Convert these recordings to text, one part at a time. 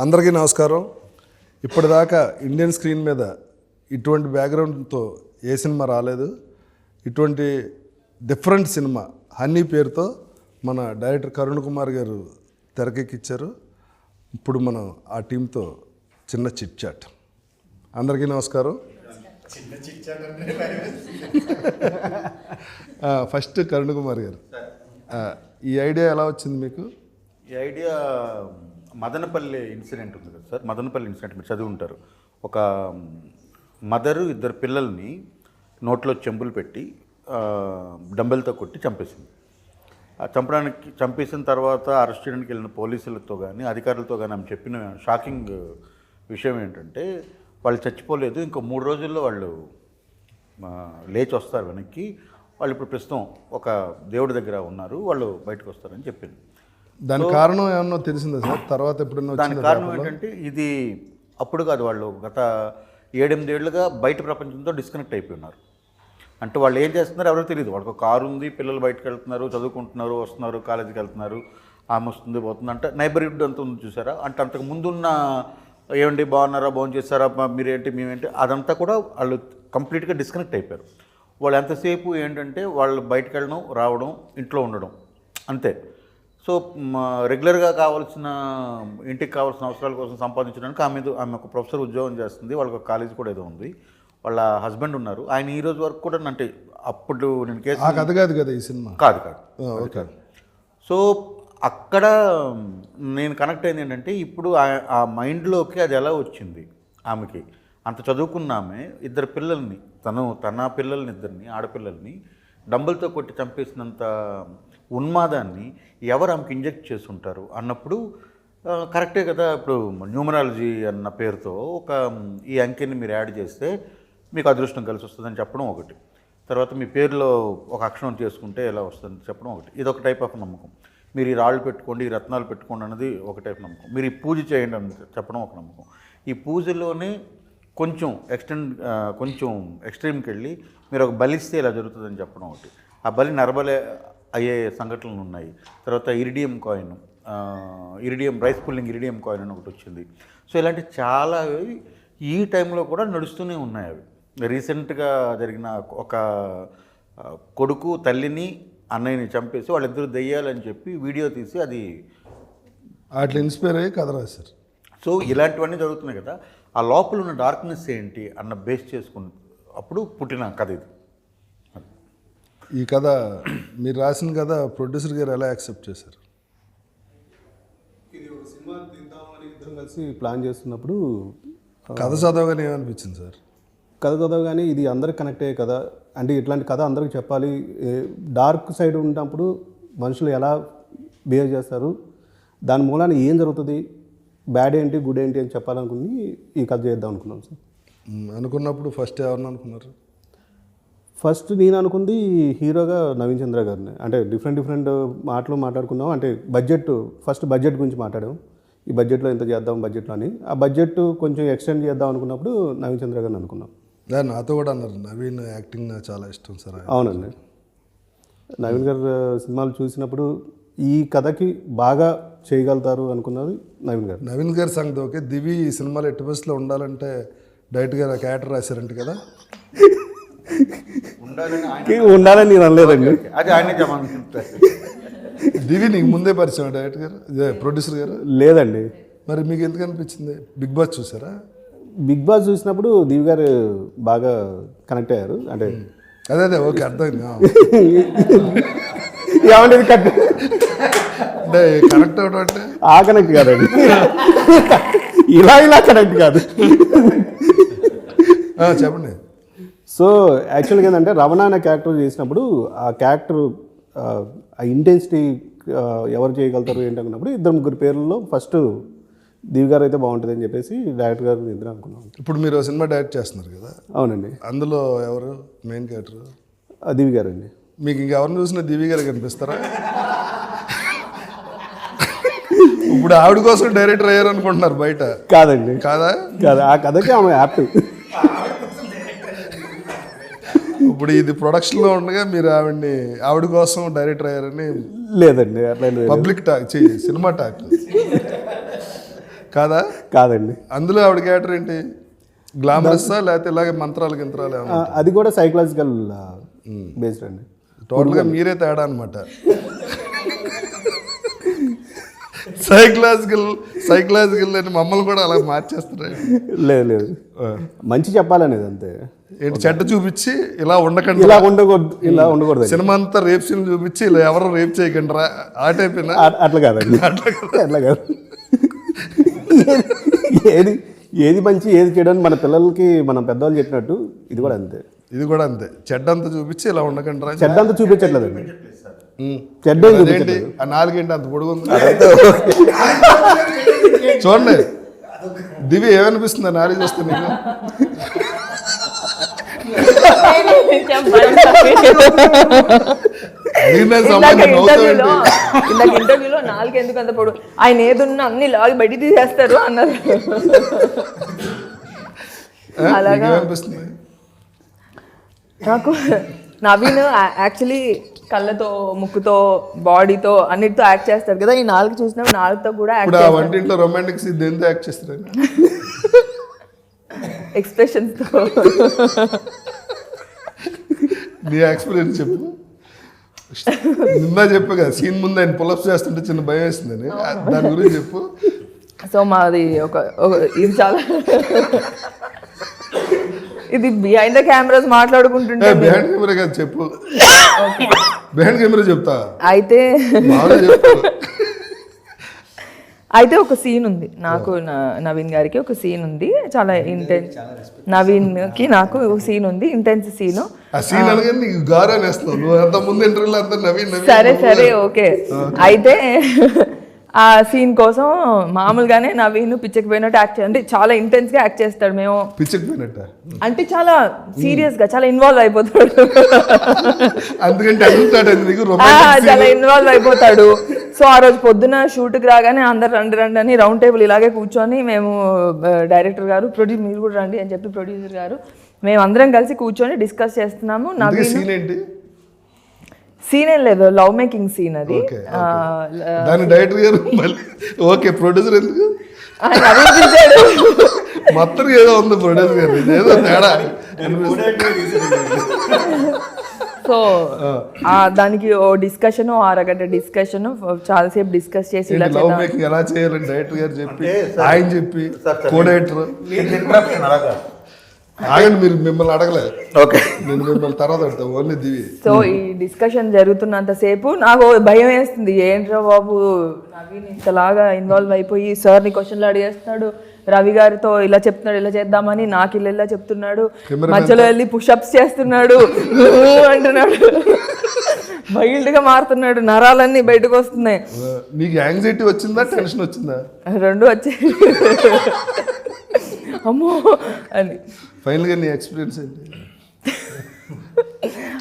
అందరికీ నమస్కారం. ఇప్పటిదాకా ఇండియన్ స్క్రీన్ మీద ఇటువంటి బ్యాక్గ్రౌండ్తో ఏ సినిమా రాలేదు. ఇటువంటి డిఫరెంట్ సినిమా హనీ పేరుతో మన డైరెక్టర్ కరుణ్ కుమార్ గారు తెరకెక్కించారు. ఇప్పుడు మనం ఆ టీంతో చిన్న చిట్ చాట్. అందరికీ నమస్కారం. ఫస్ట్ కరుణ్ కుమార్ గారు, ఈ ఐడియా ఎలా వచ్చింది మీకు? ఈ ఐడియా మదనపల్లి ఇన్సిడెంట్ ఉంది కదా సార్. మదనపల్లి ఇన్సిడెంట్ మీరు చదివి ఉంటారు. ఒక మదరు ఇద్దరు పిల్లల్ని నోట్లో చెంబులు పెట్టి డంబెల్తో కొట్టి చంపేసింది. చంపేసిన తర్వాత అరెస్ట్ చేయడానికి వెళ్ళిన పోలీసులతో కానీ అధికారులతో కానీ ఆమె చెప్పిన షాకింగ్ విషయం ఏంటంటే వాళ్ళు చచ్చిపోలేదు, ఇంకో 3 రోజుల్లో వాళ్ళు లేచి వస్తారు వెనక్కి, వాళ్ళు ఇప్పుడు ప్రస్తుతం ఒక దేవుడి దగ్గర ఉన్నారు, వాళ్ళు బయటకు వస్తారని చెప్పింది. దాని కారణం ఏమన్నా తెలిసిందా సార్? తర్వాత ఎప్పుడన్నా దాని కారణం ఏంటంటే ఇది అప్పుడు కాదు, వాళ్ళు గత 7-8 ఏళ్ళుగా బయట ప్రపంచంతో డిస్కనెక్ట్ అయిపోయి ఉన్నారు. అంటే వాళ్ళు ఏం చేస్తున్నారో ఎవరో తెలియదు. వాళ్ళకి ఒక కారు ఉంది, పిల్లలు బయటకు వెళ్తున్నారు, చదువుకుంటున్నారు, వస్తున్నారు, కాలేజీకి వెళ్తున్నారు, ఆమె వస్తుంది పోతుంది. అంటే నైబర్హుడ్ అంత ఉంది చూసారా. అంటే అంతకు ముందున్న ఏమండి బాగున్నారా, భోజనం చేస్తారా, మీరేంటి మేమేంటి, అదంతా కూడా వాళ్ళు కంప్లీట్గా డిస్కనెక్ట్ అయిపోయారు. వాళ్ళు ఎంతసేపు ఏంటంటే వాళ్ళు బయటకు వెళ్ళడం, రావడం, ఇంట్లో ఉండడం అంతే. సో రెగ్యులర్గా కావాల్సిన ఇంటికి కావాల్సిన అవసరాల కోసం సంపాదించడానికి ఆమె ఒక ప్రొఫెసర్ ఉద్యోగం చేస్తుంది, వాళ్ళకి ఒక కాలేజ్ కూడా ఏదో ఉంది, వాళ్ళ హస్బెండ్ ఉన్నారు. ఆయన ఈ రోజు వరకు కూడా అంటే అప్పుడు నేను కేసు కథ కాదు కదా ఈ సినిమా? కాదు. ఓకే. సో అక్కడ నేను కనెక్ట్ అయింది ఏంటంటే ఇప్పుడు ఆ మైండ్లోకి అది ఎలా వచ్చింది ఆమెకి. అంత చదువుకున్న ఆమె ఇద్దరు పిల్లల్ని, తన పిల్లల్ని, ఇద్దరిని ఆడపిల్లల్ని డంబుల్తో కొట్టి చంపేసినంత ఉన్మాదాన్ని ఎవరు ఆమెకి ఇంజెక్ట్ చేసి ఉంటారు అన్నప్పుడు కరెక్టే కదా. ఇప్పుడు న్యూమరాలజీ అన్న పేరుతో ఒక ఈ అంకెని మీరు యాడ్ చేస్తే మీకు అదృష్టం కలిసి వస్తుందని చెప్పడం ఒకటి, తర్వాత మీ పేరులో ఒక అక్షరం చేసుకుంటే ఎలా వస్తుందని చెప్పడం ఒకటి, ఇది ఒక టైప్ ఆఫ్ నమ్మకం. మీరు ఈ రాళ్ళు పెట్టుకోండి, ఈ రత్నాలు పెట్టుకోండి అన్నది ఒక టైప్ నమ్మకం. మీరు ఈ పూజ చేయండి అని చెప్పడం ఒక నమ్మకం. ఈ పూజలోనే కొంచెం ఎక్స్ట్రీమ్కి వెళ్ళి మీరు ఒక బలిస్తే ఇలా జరుగుతుందని చెప్పడం ఒకటి, ఆ బలి నరబలే అయ్యే సంఘటనలు ఉన్నాయి. తర్వాత iridium coin, rice pulling iridium coin అని ఒకటి వచ్చింది. సో ఇలాంటి చాలా ఈ టైంలో కూడా నడుస్తూనే ఉన్నాయి. అవి రీసెంట్గా జరిగిన ఒక కొడుకు తల్లిని అన్నయ్యని చంపేసి వాళ్ళిద్దరు దెయ్యాలని చెప్పి వీడియో తీసి అది అట్లా ఇన్స్పైర్ అయ్యి కథ రాశారు. సో ఇలాంటివన్నీ జరుగుతున్నాయి కదా. ఆ లోపల ఉన్న డార్క్నెస్ ఏంటి అన్న బేస్ చేసుకుని అప్పుడు పుట్టిన కథ ఇది. ఈ కథ మీరు రాసిన కథ ప్రొడ్యూసర్ గారు ఎలా యాక్సెప్ట్ చేశారు? ఇది ఒక సినిమా తీద్దామని ఇద్దరం కలిసి ప్లాన్ చేస్తున్నప్పుడు కథ చదవగానే ఏమనిపించింది సార్? కథ చదవగానే ఇది అందరికి కనెక్ట్ అయ్యే కథ, అంటే ఇట్లాంటి కథ అందరికి చెప్పాలి. డార్క్ సైడ్ ఉన్నప్పుడు మనుషులు ఎలా బిహేవ్ చేస్తారు, దాని మూలాన ఏం జరుగుతుంది, బ్యాడ్ ఏంటి గుడ్ ఏంటి అని చెప్పాలనుకుని ఈ కథ చేద్దాం అనుకున్నాం సార్. అనుకున్నప్పుడు ఫస్ట్ ఎవరిని అనుకున్నారు? ఫస్ట్ నేను అనుకుంది హీరోగా నవీన్ చంద్ర గారిని. అంటే డిఫరెంట్ మాటలు మాట్లాడుకున్నాం. అంటే ఫస్ట్ బడ్జెట్ గురించి మాట్లాడాం. ఈ బడ్జెట్లో ఎంత చేద్దాం బడ్జెట్లో అని. ఆ బడ్జెట్ కొంచెం ఎక్స్టెండ్ చేద్దాం అనుకున్నప్పుడు నవీన్ చంద్ర గారిని అనుకున్నాం. నాతో కూడా అన్నారు నవీన్ యాక్టింగ్ నాకు చాలా ఇష్టం సార్. అవునండి, నవీన్ గారు సినిమాలు చూసినప్పుడు ఈ కథకి బాగా చేయగలుగుతారు అనుకున్నది నవీన్ గారు. నవీన్ గారి సంగతి ఓకే. దివి ఈ సినిమాలో ఎట్టి బస్సులో ఉండాలంటే డైరెక్ట్గా క్యారెక్టర్ రాశారంట కదా? ఉండాలని నేను అనలేదండి, అది ఆయన దివి నీకు ముందే పరిచయం డైరెక్టర్ గారు, ప్రొడ్యూసర్ గారు? లేదండి. మరి మీకు ఎందుకు అనిపించింది? బిగ్ బాస్ చూసారా? బిగ్ బాస్ చూసినప్పుడు దివి గారు బాగా కనెక్ట్ అయ్యారు. అంటే అదే ఓకే, అర్థమైంది. ఏమంటే అంటే కనెక్ట్ అవడం అంటే ఆ కనెక్ట్ కాదండి, ఇలా కనెక్ట్ కాదు. చెప్పండి. సో యాక్చువల్గా ఏంటంటే రమణ అనే క్యారెక్టర్ చేసినప్పుడు ఆ క్యారెక్టర్ ఆ ఇంటెన్సిటీ ఎవరు చేయగలుగుతారు ఏంటనుకున్నప్పుడు 2-3 పేర్లలో ఫస్ట్ దివి గారు అయితే బాగుంటుంది అని చెప్పేసి డైరెక్టర్ గారు ఇద్దరు అనుకున్నాం. ఇప్పుడు మీరు సినిమా డైరెక్ట్ చేస్తున్నారు కదా? అవునండి. అందులో ఎవరు మెయిన్ క్యారెక్టర్? దివి గారు అండి. మీకు ఇంకెవరిని చూసినా దివి గారు కనిపిస్తారా? ఇప్పుడు ఆవిడ కోసం డైరెక్టర్ అయ్యారు అనుకుంటున్నారు బయట? కాదండి. కాదా? కాదు, ఆ కథకి ఆమె యాక్టివ్. ఇప్పుడు ఇది ప్రొడక్షన్లో ఉండగా మీరు ఆవిడ కోసం డైరెక్టర్ అయ్యారని? లేదండి, అట్లా పబ్లిక్ టాక్, సినిమా టాక్. కాదా? కాదండి. అందులో ఆవిడ క్యారెక్టర్ ఏంటి? గ్లామరస్సా లేకపోతే ఇలాగే మంత్రాలు గింత్రాలు ఏమన్నా? అది కూడా సైకలాజికల్ బేస్డ్ అండి. టోటల్గా మీరే తేడా అనమాట. సైకలాజికల్ అని మమ్మల్ని కూడా అలా మార్చేస్తారు. లేదు మంచి చెప్పాలనేది అంతే. ఏంటి చెడ్డ చూపించి ఇలా ఉండకండి, ఇలా ఉండకూడదు. సినిమా అంతా రేప్ సీన్ చూపించి ఇలా ఎవరు రేప్ చేయకండి రా ఆ టైప్. అట్లా కాదండి, అట్లా కాదు. ఏది మంచి ఏది చేయడానికి మన పిల్లలకి మనం పెద్దవాళ్ళు చెప్పినట్టు ఇది కూడా అంతే. చెడ్డ అంతా చూపించి ఇలా ఉండకండి రా. చెడ్డ అంతా చూపించట్లేదండి. చెడ్డ ఆ నాలుగేంటి అంత పొడుగుంది. చూడండి దివి ఏమనిపిస్తుంది నాలుగు చూస్తే నీకు? ఇంటర్వ్యూలో నాలుగు ఎందుకు అంత పొడు, ఆయన ఏదున్నా అన్ని లాగి బయట తీసేస్తారు అన్నారు. అలాగా నాకు నవీన్ యాక్చువల్లీ కళ్ళతో, ముక్కుతో, బాడీతో అన్నిటితో యాక్ట్ చేస్తారు కదా. ఈ నాలుగు చూసినా నాలుగుతో కూడా వంటింట్లో రొమాంటిక్ సీన్ దేంతో యాక్ట్ చేస్తారు? ఎక్స్ప్రెషన్స్ తో. నీ ఎక్స్పీరియన్స్ చెప్పు. నిన్న చెప్పు కదా సీన్ ముందు ఆయన పులప్స్ చేస్తుంటే చిన్న భయం వేస్తుందని, దాని గురించి చెప్పు. సో మాది ఇది చాలా ఇది బిహైండ్ ద కెమెరాస్ మాట్లాడుకుంటుంటే. బిహైండ్ కెమెరా కాదు చెప్పు. బిహైండ్ కెమెరా చెప్తా అయితే ఒక సీన్ ఉంది నాకు, నవీన్ గారికి ఒక సీన్ ఉంది, చాలా ఇంటెన్స్. నవీన్కి నాకు ఒక సీన్ ఉంది, ఇంటెన్స్ సీను. సరే ఓకే. అయితే ఆ సీన్ కోసం మామూలుగానే నవీన్ పిచ్చకి పోయినట్టు యాక్ట్ అంటే చాలా ఇంటెన్స్ గా యాక్ట్ చేస్తాడు. మేము అంటే చాలా సీరియస్ గా చాలా ఇన్వాల్వ్ అయిపోతాడు. చాలా ఇన్వాల్వ్ అయిపోతాడు. సో ఆ రోజు పొద్దున షూట్కి రాగానే అందరు రండి అని రౌండ్ టేబుల్ ఇలాగే కూర్చొని మేము డైరెక్టర్ గారు మీరు కూడా రండి అని చెప్పి ప్రొడ్యూసర్ గారు మేము అందరం కలిసి కూర్చొని డిస్కస్ చేస్తున్నాము. నవీన్ సీన్ ఏం లేదు, లవ్ మేకింగ్ సీన్ అది. డైరెక్టర్ గారు ఓకే, ప్రొడ్యూసర్ ఎందుకు మొత్తం ఏదో ఉంది ప్రొడ్యూసర్ గారు ఏదో తేడా. సో దానికి ఓ డిస్కషన్, అరగంట డిస్కషన్, చాలాసేపు డిస్కస్ చేసి ఎలా చేయాలని డైరెక్టర్ గారు చెప్పి ఆయన చెప్పి కో డైరెక్టర్ మీరు మిమ్మల్ని అడగలేదు. ఓకే, నేను మిమ్మల్ని తర్వాత అడుగుతాను ఓన్లీ దివి. సో ఈ డిస్కషన్ జరుగుతున్నంతసేపు నాకు భయం వేస్తుంది, ఏంట్రా బాబు నవీన్ ఇంతలాగా ఇన్వాల్వ్ అయిపోయి సార్ని క్వశ్చన్లు అడిగేస్తున్నాడు, రవి గారితో ఇలా చెప్తున్నాడు, ఇలా చేద్దామని నాకు ఇలా చెప్తున్నాడు, మధ్యలో వెళ్ళి పుషప్స్ చేస్తున్నాడు అంటున్నాడు, వైల్డ్ గా మారుతున్నాడు, నరాలన్నీ బయటకు వస్తున్నాయి. నీకు యాంగ్జైటీ వచ్చిందా టెన్షన్ వచ్చిందా? రెండు వచ్చాయి. అమ్మో అని. ఫైనల్ గా నీ ఎక్స్పీరియన్స్ ఏంటి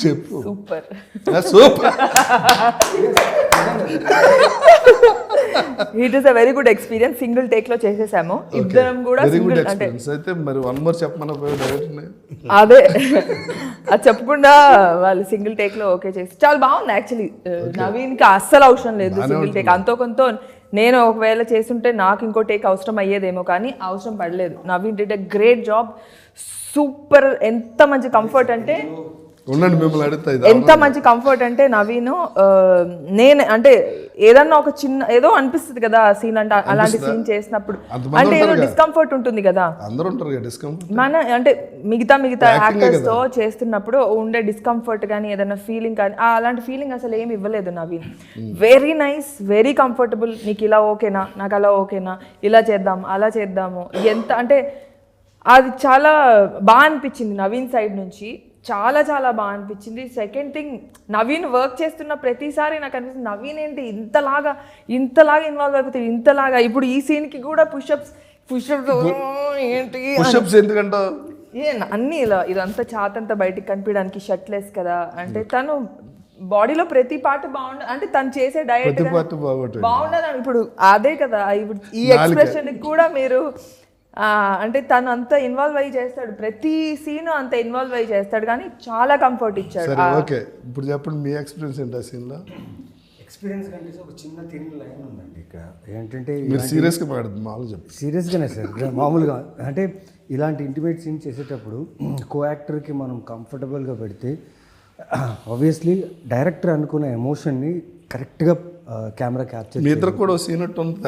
చెప్పు. Super it is a very good experience. Single take లో చేసేసాము ఇద్దరం కూడా. అంటే అయితే మరి వన్ మోర్ చెప్పమని అదే అది చెప్పకుండా వాళ్ళు సింగిల్ టేక్ లో ఓకే చేసి చాలా బాగుంది. యాక్చువల్లీ నవీన్ కి అస్సలు అవసరం లేదు సింగిల్ టేక్. అంతో కొంత నేను ఒకవేళ చేస్తుంటే నాకు ఇంకో టేక్ అవసరం అయ్యేదేమో, కానీ అవసరం పడలేదు. Naveen did a great job, super. ఎంత మంచి కంఫర్ట్ అంటే ఎంత మంచి కంఫర్ట్ అంటే నవీన్ నేను అంటే ఏదన్నా ఒక చిన్న ఏదో అనిపిస్తుంది కదా సీన్ అంటే, అలాంటి సీన్ చేసినప్పుడు అంటే ఏదో డిస్కంఫర్ట్ ఉంటుంది కదా మన అంటే మిగతా యాక్టర్స్ తో చేస్తున్నప్పుడు ఉండే డిస్కంఫర్ట్ కానీ ఏదైనా ఫీలింగ్ కానీ అలాంటి ఫీలింగ్ అసలు ఏమి ఇవ్వలేదు Naveen. Very nice, very comfortable. నీకు ఇలా ఓకేనా, నాకు అలా ఓకేనా, ఇలా చేద్దాం అలా చేద్దాము, ఎంత అంటే అది చాలా బాగా అనిపించింది నవీన్ సైడ్ నుంచి. చాలా చాలా బాగా అనిపించింది. సెకండ్ థింగ్, నవీన్ వర్క్ చేస్తున్న ప్రతిసారి నాకు అనిపిస్తుంది నవీన్ ఏంటి ఇంతలాగా ఇన్వాల్వ్ అయిపోతుంది, ఇంతలాగా. ఇప్పుడు ఈ సీన్కి కూడా పుషప్స్ ఏంటి ఎందుకంటే అన్నీ ఇలా ఇదంతా చాతంతా బయటికి కనిపించడానికి షర్ట్లెస్ కదా, అంటే తను బాడీలో ప్రతి పార్ట్ బాగుండదు, అంటే తను చేసే డయట్ బాగుండదు. ఇప్పుడు అదే కదా, ఇప్పుడు ఈ ఎక్స్ప్రెషన్ కూడా మీరు అంటే తను అంత ఇన్వాల్వ్ అయ్యి చేస్తాడు, ప్రతి సీన్ అంత ఇన్వాల్వ్ అయ్యి చేస్తాడు, కానీ చాలా కంఫర్ట్ ఇచ్చాడు. ఓకే, ఇప్పుడు చెప్పండి మీ ఎక్స్పీరియన్స్ ఏంటి ఆ సీన్లో? ఎక్స్పీరియన్స్ కంటే ఒక చిన్న తిరిగి లైన్ ఉందండి ఇక్కడ ఏంటంటే మీరు సీరియస్గా మాట్లాడుతుంది మామూలు చెప్పు. సీరియస్గానే సార్ మామూలుగా అంటే ఇలాంటి ఇంటిమేట్ సీన్ చేసేటప్పుడు కో యాక్టర్కి మనం కంఫర్టబుల్గా పెడితే ఆబ్వియస్లీ డైరెక్టర్ అనుకున్న ఎమోషన్ని కరెక్ట్గా కెమెరా క్యాప్చర్ మీ ఇద్దరు కూడా సీన్ ఉంది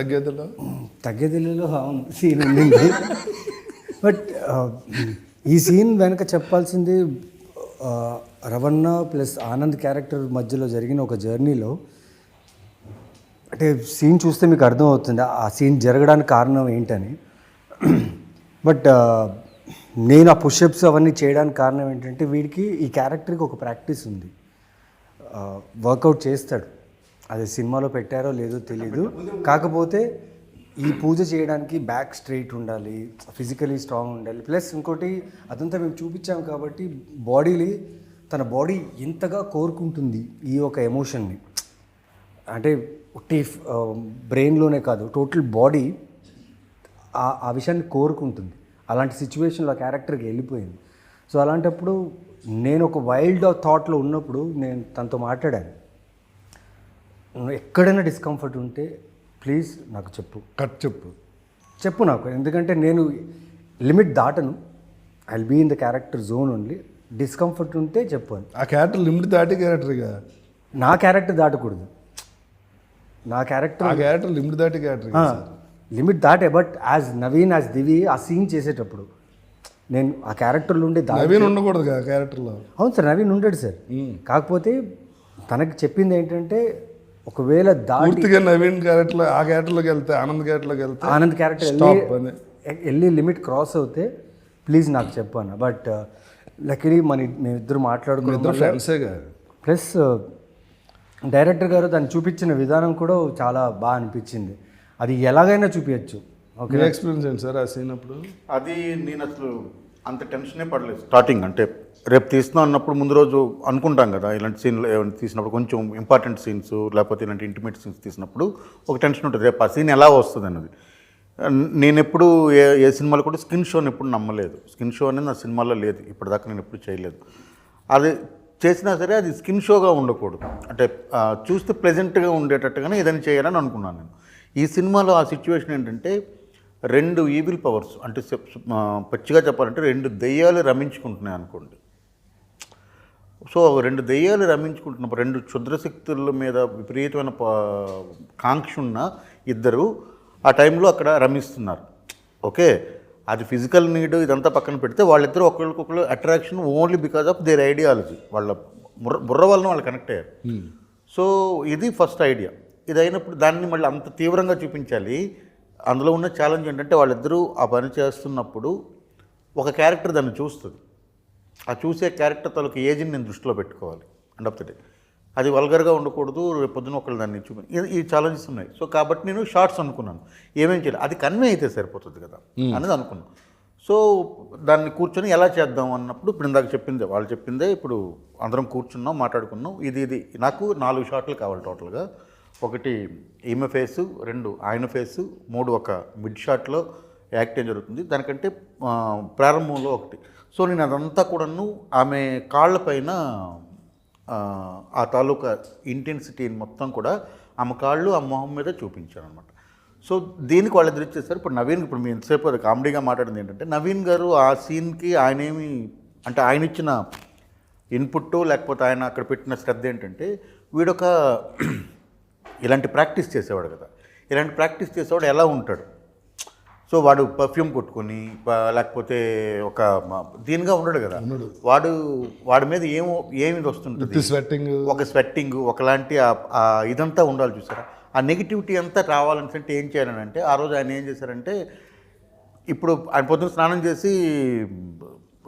తగ్గేదిలో సీన్ ఉండింది. బట్ ఈ సీన్ వెనక చెప్పాల్సింది రవణ ప్లస్ ఆనంద్ క్యారెక్టర్ మధ్యలో జరిగిన ఒక జర్నీలో అంటే సీన్ చూస్తే మీకు అర్థమవుతుంది ఆ సీన్ జరగడానికి కారణం ఏంటని. బట్ నేను ఆ పుషప్స్ అవన్నీ చేయడానికి కారణం ఏంటంటే వీడికి ఈ క్యారెక్టర్కి ఒక ప్రాక్టీస్ ఉంది, వర్కౌట్ చేస్తాడు. అది సినిమాలో పెట్టారో లేదో తెలీదు, కాకపోతే ఈ పూజ చేయడానికి బ్యాక్ స్ట్రైట్ ఉండాలి, ఫిజికలీ స్ట్రాంగ్ ఉండాలి. ప్లస్ ఇంకోటి అదంతా మేము చూపించాం కాబట్టి బాడీని తన బాడీ ఎంతగా కోరుకుంటుంది ఈ ఒక ఎమోషన్ని, అంటే ఒట్టి బ్రెయిన్లోనే కాదు టోటల్ బాడీ ఆ విషయాన్ని కోరుకుంటుంది. అలాంటి సిచ్యువేషన్లో ఆ క్యారెక్టర్కి వెళ్ళిపోయింది. సో అలాంటప్పుడు నేను ఒక వైల్డ్ థాట్లో ఉన్నప్పుడు నేను తనతో మాట్లాడాను, ఎక్కడైనా డిస్కంఫర్ట్ ఉంటే ప్లీజ్ నాకు చెప్పు నాకు, ఎందుకంటే నేను లిమిట్ దాటను. I will be in the character zone only. Discomfort ఉంటే చెప్పాను. ఆ క్యారెక్టర్ లిమిట్ దాటి క్యారెక్టర్గా నా క్యారెక్టర్ దాటకూడదు, నా క్యారెక్టర్ లిమిట్ దాటి క్యారెక్టర్ లిమిట్ దాటే. బట్ యాజ్ నవీన్ యాజ్ దివి ఆ సీన్ చేసేటప్పుడు నేను ఆ క్యారెక్టర్లో ఉండే నవీన్ ఉండకూడదు కదా క్యారెక్టర్లో. అవును సార్, నవీన్ ఉండడు సార్. కాకపోతే తనకి చెప్పింది ఏంటంటే ఒకవేళ పూర్తిగా నవీన్ క్యారెక్టర్ ఆ క్యారెక్టర్లోకి వెళ్తే ఆనంద్ క్యారెక్టర్ వెళ్ళి లిమిట్ క్రాస్ అవుతే ప్లీజ్ నాకు చెప్పాను. బట్ లక్కీలీ మేమిద్దరు మాట్లాడుకున్నాం. ప్లస్ డైరెక్టర్ గారు దాన్ని చూపించిన విధానం కూడా చాలా బాగా అనిపించింది. అది ఎలాగైనా చూపించచ్చు. ఓకే, ఎక్స్పీరియన్స్ ఏంటి సార్ ఆ సీన్ అప్పుడు? అది నేను అసలు అంత టెన్షనే పడలేదు స్టార్టింగ్. అంటే రేపు తీస్తున్నాం అన్నప్పుడు ముందు రోజు అనుకుంటాం కదా, ఇలాంటి సీన్లు ఏమైనా తీసినప్పుడు కొంచెం ఇంపార్టెంట్ సీన్స్ లేకపోతే ఇలాంటి ఇంటిమేట్ సీన్స్ తీసినప్పుడు ఒక టెన్షన్ ఉంటుంది, రేపు ఆ సీన్ ఎలా వస్తుంది అన్నది. నేను ఎప్పుడు ఏ సినిమాలో కూడా స్కిన్ షోని ఎప్పుడు నమ్మలేదు. స్కిన్ షో అనేది నా సినిమాలో లేదు, ఇప్పటిదాకా నేను ఎప్పుడు చేయలేదు. అది చేసినా సరే అది స్కిన్ షోగా ఉండకూడదు, అంటే చూస్తే ప్లెజెంట్గా ఉండేటట్టుగానే ఏదైనా చేయాలని అనుకున్నాను నేను. ఈ సినిమాలో ఆ సిచ్యువేషన్ ఏంటంటే 2 ఈవిల్ పవర్స్, అంటే పచ్చిగా చెప్పాలంటే 2 దెయ్యాలు రమించుకుంటున్నాయి అనుకోండి. సో 2 దెయ్యాలు రమించుకుంటున్నప్పుడు 2 క్షుద్రశక్తుల మీద విపరీతమైన కాంక్ష ఉన్న ఇద్దరు ఆ టైంలో అక్కడ రమిస్తున్నారు. ఓకే, అది ఫిజికల్ నీడ్ ఇదంతా పక్కన పెడితే వాళ్ళిద్దరూ ఒకరికొకరు attraction only because of their ideology, వాళ్ళ బుర్ర వలన వాళ్ళు కనెక్ట్ అయ్యారు. సో ఇది ఫస్ట్ ఐడియా. ఇది అయినప్పుడు దాన్ని మళ్ళీ అంత తీవ్రంగా చూపించాలి. అందులో ఉన్న ఛాలెంజ్ ఏంటంటే వాళ్ళిద్దరూ ఆ పని చేస్తున్నప్పుడు ఒక క్యారెక్టర్ దాన్ని చూస్తుంది, ఆ చూసే క్యారెక్టర్ తాలూకు ఏజ్ని నేను దృష్టిలో పెట్టుకోవాలి. అండ్ ఆఫ్ ద డే అది వల్గర్గా ఉండకూడదు, రేపు పొద్దున ఒకళ్ళు దాన్ని ఈ ఛాలెంజెస్ ఉన్నాయి. సో కాబట్టి నేను షార్ట్స్ అనుకున్నాను, ఏమేం చేయాలి, అది కన్వే అయితే సరిపోతుంది కదా అనేది అనుకున్నాను. సో దాన్ని కూర్చొని ఎలా చేద్దాం అన్నప్పుడు ఇప్పుడు ఇందాక వాళ్ళు చెప్పిందే ఇప్పుడు అందరం కూర్చున్నాం, మాట్లాడుకున్నాం. ఇది నాకు 4 షాట్లు కావాలి టోటల్గా. 1 ఈమె ఫేసు, 2 ఆయన ఫేసు, 3 ఒక మిడ్ షాట్లో యాక్ట్ ఏం జరుగుతుంది, దానికంటే ప్రారంభంలో 1. సో నేను అదంతా కూడాను ఆమె కాళ్ళపైన ఆ తాలూకా ఇంటెన్సిటీని మొత్తం కూడా ఆమె కాళ్ళు ఆ మొహం మీద చూపించాను అనమాట. సో దీనికి వాళ్ళిద్దరు ఇచ్చేస్తారు. ఇప్పుడు నవీన్, ఇప్పుడు మీ ఎంతసేపు అది కామెడీగా మాట్లాడింది ఏంటంటే నవీన్ గారు ఆ సీన్కి ఆయనేమి అంటే ఆయన ఇచ్చిన ఇన్పుట్ లేకపోతే ఆయన అక్కడ పెట్టిన శ్రద్ధ ఏంటంటే వీడొక ఇలాంటి ప్రాక్టీస్ చేసేవాడు కదా, ఇలాంటి ప్రాక్టీస్ చేసేవాడు ఎలా ఉంటాడు. సో వాడు పర్ఫ్యూమ్ కొట్టుకొని లేకపోతే ఒక దీనిగా ఉండడు కదా, వాడి మీద ఏమి వస్తుంటుంది, ఒక స్వెట్టింగ్ ఒకలాంటి ఇదంతా ఉండాలి చూసారా. ఆ నెగిటివిటీ అంతా రావాలంటే ఏం చేయాలని అంటే ఆ రోజు ఆయన ఏం చేశారంటే, ఇప్పుడు ఆయన పొద్దున్న స్నానం చేసి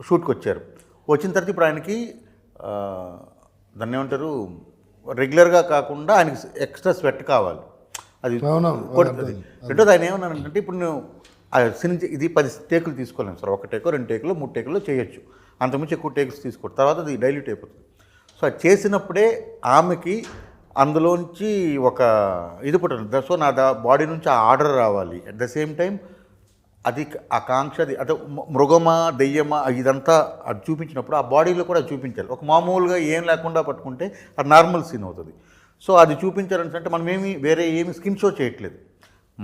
షూట్కి వచ్చారు, వచ్చిన తర్వాత ఇప్పుడు ఆయనకి దాన్ని ఏమంటారు రెగ్యులర్గా కాకుండా ఆయనకి ఎక్స్ట్రా స్వెట్ కావాలి. అది రెండోది ఆయన ఏమన్నానంటే, ఇప్పుడు నేను ఇది 10 టేకులు తీసుకోలేము సార్, 1 టేకో 2 టేకులు 3 టేకుల్లో చేయొచ్చు, అంతకుమించి ఎక్కువ టేక్స్ తీసుకోవడం, తర్వాత అది డైల్యూట్ అయిపోతుంది. సో అది చేసినప్పుడే ఆమెకి అందులోంచి ఒక ఇది పుట్టింది. సో నా బాడీ నుంచి ఆ ఆర్డర్ రావాలి. అట్ ద సేమ్ టైం అది ఆకాంక్ష, అది అంటే మృగమా దెయ్యమా ఇదంతా అది చూపించినప్పుడు ఆ బాడీలో కూడా చూపించాలి. ఒక మామూలుగా ఏం లేకుండా పట్టుకుంటే అది నార్మల్ సీన్ అవుతుంది. సో అది చూపించారని అంటే మనం వేరే ఏమి స్కిన్ షో చేయట్లేదు.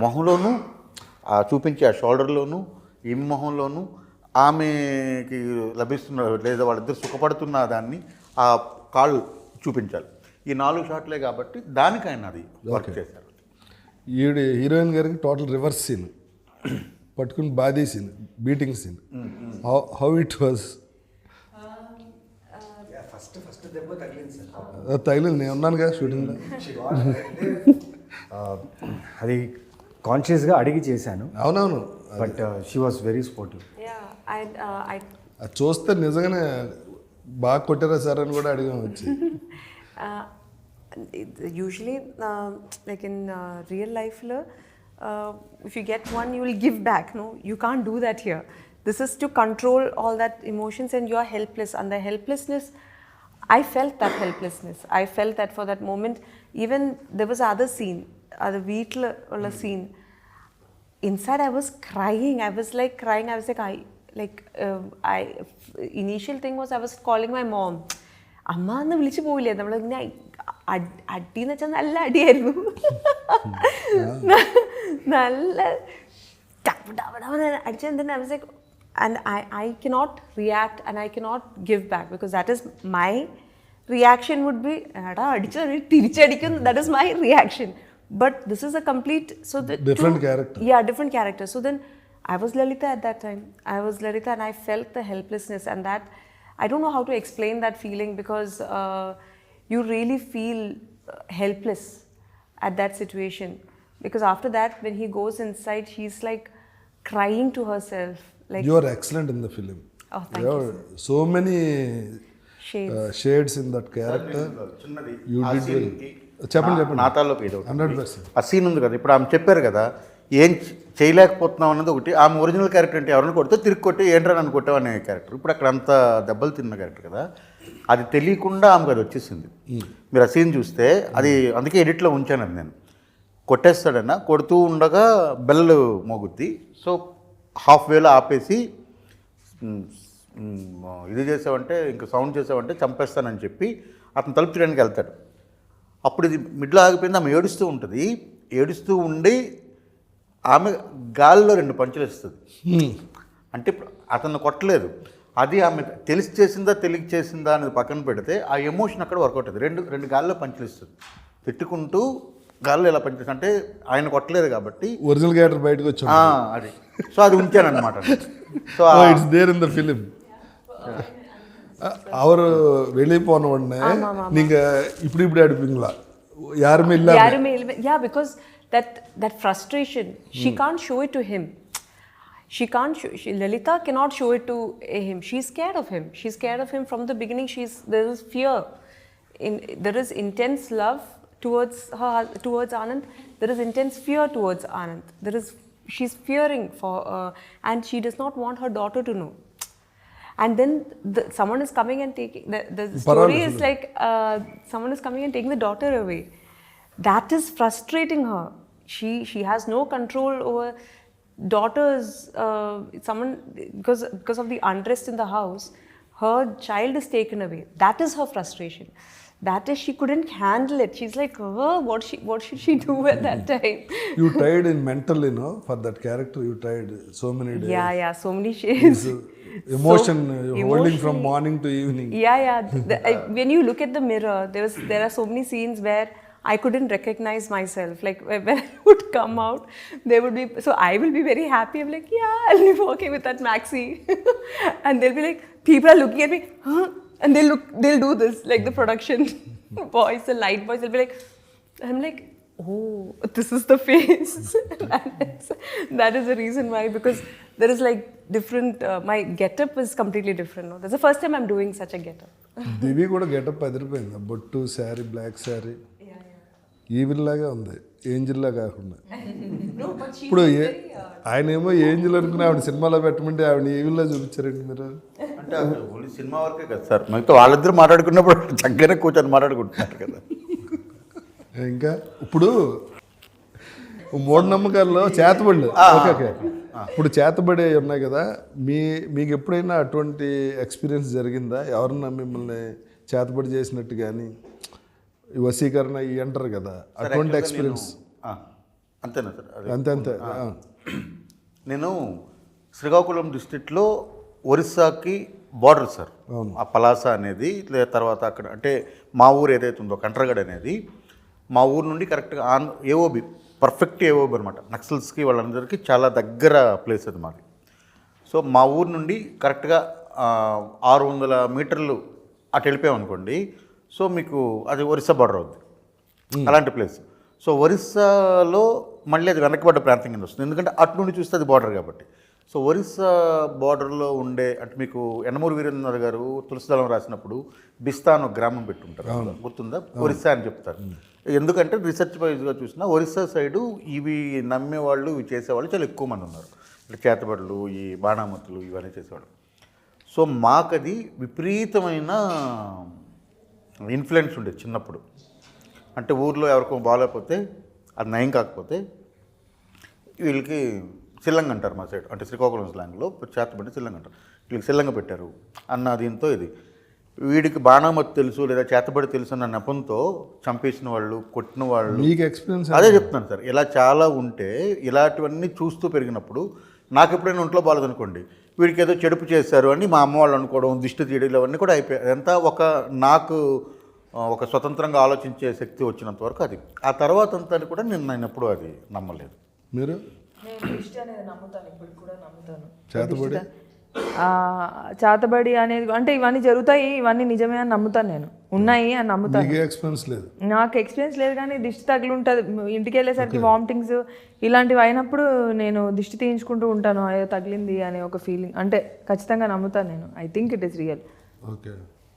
మొహంలోనూ చూపించే ఆ షోల్డర్లోనూ ఈమె మొహంలోనూ ఆమెకి లభిస్తున్న లేదా వాళ్ళిద్దరు సుఖపడుతున్న దాన్ని ఆ కాళ్ళు చూపించాలి. ఈ 4 షాట్లే కాబట్టి దానికైనా అది వర్క్ చేశారు. ఈవిడ హీరోయిన్ గారికి టోటల్ రివర్స్ సీన్, పట్టుకుని బాదీ scene, beating scene. How it was? First దెబ్బ తగిలింది సార్. తగిలింది, నేను ఉన్నాను కదా షూటింగ్లో. అది కాన్షియస్గా అడిగి చేశాను. అవునవును, but she was very sportive. అది చూస్తే నిజంగానే బాగా కొట్టారా సార్ అని కూడా అడిగాం వచ్చి. Usually, like in real life, if you get one, you will give back. No, you can't do that here. This is to control all that emotions, and you are helpless. And the helplessness, I felt that helplessness. I felt that for that moment. Even there was other scene, other veetla scene. Inside, I was crying. I was like crying. I was like, initial thing was I was calling my mom. അമ്മ എന്ന് വിളിച്ചു പോവില്ലേ നമ്മളിങ്ങനെ അടിയെന്ന് വെച്ചാൽ നല്ല അടിയായിരുന്നു. നല്ല അടിച്ചെന്തിനാ I was like, and I cannot react and I cannot give back because that is my reaction would be എടാ അടിച്ചു തിരിച്ചടിക്കും, that is my reaction. But this is a complete different character. Yeah, different character. So then I was Lalita at that time. I was Lalita and I felt the helplessness, and that I don't know how to explain that feeling because you really feel helpless at that situation. Because after that, when he goes inside, she's like crying to herself. Like, you are excellent in the film. Oh, thank you. So many shades in that character. చిన్నది You did well. చెప్పండి నాతాల్లోకి ఇది 100%. ఆ scene ఉంది కదా, ఇప్పుడు ఆమె చెప్పారు కదా ఏం చేయలేకపోతున్నాం అన్నది ఒకటి. ఆమె ఒరిజినల్ క్యారెక్టర్ అంటే ఎవరిని కొడితే తిరిగి కొట్టి ఏంట్రా నన్ను కొట్టావు అనే క్యారెక్టర్. ఇప్పుడు అక్కడ అంత దెబ్బలు తిన్న క్యారెక్టర్ కదా, అది తెలియకుండా ఆమెకు అది వచ్చేసింది. మీరు ఆ సీన్ చూస్తే అది అందుకే ఎడిట్లో ఉంచాను అది. నేను కొట్టేస్తాడన్నా, కొడుతూ ఉండగా బెల్ మోగుద్ది. సో హాఫ్ వేలో ఆపేసి ఇది చేసావంటే ఇంకా సౌండ్ చేసావంటే చంపేస్తానని చెప్పి అతను తలుపు తీయడానికి వెళ్తాడు. అప్పుడు ఇది మిడ్లో ఆగిపోయింది. ఆమె ఏడుస్తూ ఉంటుంది. ఏడుస్తూ ఉండి ఆమె గాలిలో 2 పంచులు ఇస్తుంది. అంటే ఇప్పుడు అతను కొట్టలేదు, అది ఆమె తెలిసి చేసిందా తెలియక చేసిందా అనేది పక్కన పెడితే ఆ ఎమోషన్ అక్కడ వర్కౌట్ అవుతుంది. రెండు గాల్లో పంచులు ఇస్తుంది, తిట్టుకుంటూ గాల్లో ఇలా పంచేసి. అంటే ఆయన కొట్టలేదు కాబట్టి ఒరిజినల్ క్యారెక్టర్ బయటకు వచ్చాడు. అది సో అది ఉంచాను అనమాట. So it's there in the film. அவர் வெளியே போன உடனே நீங்க இப்படி அடிப்பீங்களா? யாருமே இல்ல. Yeah, because that frustration, she can't show it to him. Lalita cannot show it to him. She's scared of him. She's scared of him from the beginning. There is fear. There is intense love towards Anand. There is intense fear towards Anand. She's fearing for, and she does not want her daughter to know. And then someone is coming and taking the story is like someone is coming and taking the daughter away. That is frustrating her. She has no control over daughters. Someone because of the unrest in the house, her child is taken away. That is her frustration. That is, she couldn't handle it. She's like, oh, what should she do at that time? You tried in mental, for that character. You tried so many days. Yeah, so many shades. Emotion holding from morning to evening. Yeah. When you look at the mirror, there are so many scenes where I couldn't recognize myself. Like when I would come out, there would be, so I will be very happy. I'm like, yeah, I'll be working with that maxi. And they'll be like, people are looking at me, huh? And they'll do this, like the production boys, the light boys, they'll be like, I'm like, oh, this is the face. That is the reason why, because there is like different, my getup is completely different. No? That's the first time I'm doing such a getup. దివి కూడా getup అదిరిపోయింది. బొట్టు, sari, black sari, evil లాగా ఉంది, angel లా కాకుండా. ఇప్పుడు ఆయన ఏమో angel అనుకుని ఆవిడ సినిమాలో పెట్టమంటే ఆవిడ ఈవిల్ లా చూపించారండి మీరు. అంటే ఓన్లీ సినిమా వరకే కదా సార్, మిగతా వాళ్ళిద్దరు మాట్లాడుకున్నప్పుడు చక్కగా కూర్చొని మాట్లాడుకుంటున్నారు కదా. ఇంకా ఇప్పుడు మూఢనమ్మకాల్లో చేతబడులు, ఓకే, ఇప్పుడు చేతబడి ఉన్నాయి కదా, మీకు ఎప్పుడైనా అటువంటి ఎక్స్పీరియన్స్ జరిగిందా? ఎవరన్నా మిమ్మల్ని చేతబడి చేసినట్టు కానీ ఈ వశీకరణ ఇవి అంటారు కదా, అటువంటి ఎక్స్పీరియన్స్. అంతేనా సార్? అదే. అంతే నేను శ్రీకాకుళం డిస్ట్రిక్ట్లో ఒరిస్సాకి బార్డర్ సార్, ఆ పలాస అనేది, లేదా తర్వాత అక్కడ అంటే మా ఊరు ఏదైతే ఉందో కంట్రగడ్ అనేది, మా ఊరు నుండి కరెక్ట్గా ఏఓబి, పర్ఫెక్ట్ ఏఓబి అనమాట. నక్సల్స్కి వాళ్ళందరికీ చాలా దగ్గర ప్లేస్ అది మాది. సో మా ఊరు నుండి కరెక్ట్గా 600 మీటర్లు అటు వెళ్ళిపోయామనుకోండి, సో మీకు అది ఒరిస్సా బార్డర్ అవుద్ది, అలాంటి ప్లేస్. సో ఒరిస్సాలో మళ్ళీ అది వెనకబడ్డ ప్రాంతం కింద వస్తుంది, ఎందుకంటే అటు నుండి చూస్తే అది బార్డర్ కాబట్టి. సో ఒరిస్సా బార్డర్లో ఉండే అంటే మీకు యనమూరి వీరేంద్ర గారు తులసిదళం రాసినప్పుడు బిస్తా అని ఒక గ్రామం పెట్టుంటారు, గుర్తుందా? ఒరిస్సా అని చెప్తారు. ఎందుకంటే రీసెర్చ్ వైజ్గా చూసినా ఒరిస్సా సైడు ఇవి నమ్మేవాళ్ళు, ఇవి చేసేవాళ్ళు చాలా ఎక్కువ మంది ఉన్నారు. అంటే చేతబడులు, ఈ బాణామతులు ఇవన్నీ చేసేవాళ్ళు. సో మాకది విపరీతమైన ఇన్ఫ్లుయెన్స్ ఉండేది చిన్నప్పుడు. అంటే ఊర్లో ఎవరికో బాగాలేకపోతే, అది నయం కాకపోతే వీళ్ళకి సిల్లంగ అంటారు మా సైడ్, అంటే శ్రీకాకుళం స్లాంగ్లో చేతబడి సిల్లంగ అంటారు. వీళ్ళకి సిల్లంగ పెట్టారు అన్న దీంతో ఇది వీడికి బాణామతి తెలుసు లేదా చేతబడి తెలుసు అన్న నెపంతో చంపేసిన వాళ్ళు, కొట్టిన వాళ్ళు. మీకు ఎక్స్పీరియన్స్ అదే చెప్తున్నాను సార్, ఇలా చాలా ఉంటే ఇలాంటివన్నీ చూస్తూ పెరిగినప్పుడు నాకు ఎప్పుడైనా ఒంట్లో బాగాలేదనుకోండి, వీడికి ఏదో చెడుపు చేశారు అని మా అమ్మ వాళ్ళు అనుకోవడం, దిష్టి తీయడం, ఇవన్నీ కూడా అయిపోయాయి. అదంతా నాకు ఒక స్వతంత్రంగా ఆలోచించే శక్తి వచ్చినంత వరకు అది. ఆ తర్వాత అంతా కూడా నేను ఎప్పుడూ అది నమ్మలేదు. మీరు? నేను దృష్టి అనేది నమ్ముతాను, ఇప్పుడు కూడా నమ్ముతాను. చేతబడి చేతబడి అనేది అంటే ఇవన్నీ జరుగుతాయి, ఇవన్నీ నిజమే అని నమ్ముతాను, నేను ఉన్నాయి అని నమ్ముతాను. ఎక్స్పీరియన్స్ లేదు? నాకు ఎక్స్పీరియన్స్ లేదు, కానీ దిష్టి తగిలి ఉంటుంది. ఇంటికి వెళ్ళేసరికి వామిటింగ్స్ ఇలాంటివి అయినప్పుడు నేను దిష్టి తీయించుకుంటూ ఉంటాను, అయ్యో తగిలింది అనే ఒక ఫీలింగ్. అంటే ఖచ్చితంగా నమ్ముతాను నేను. I think it is real. Okay.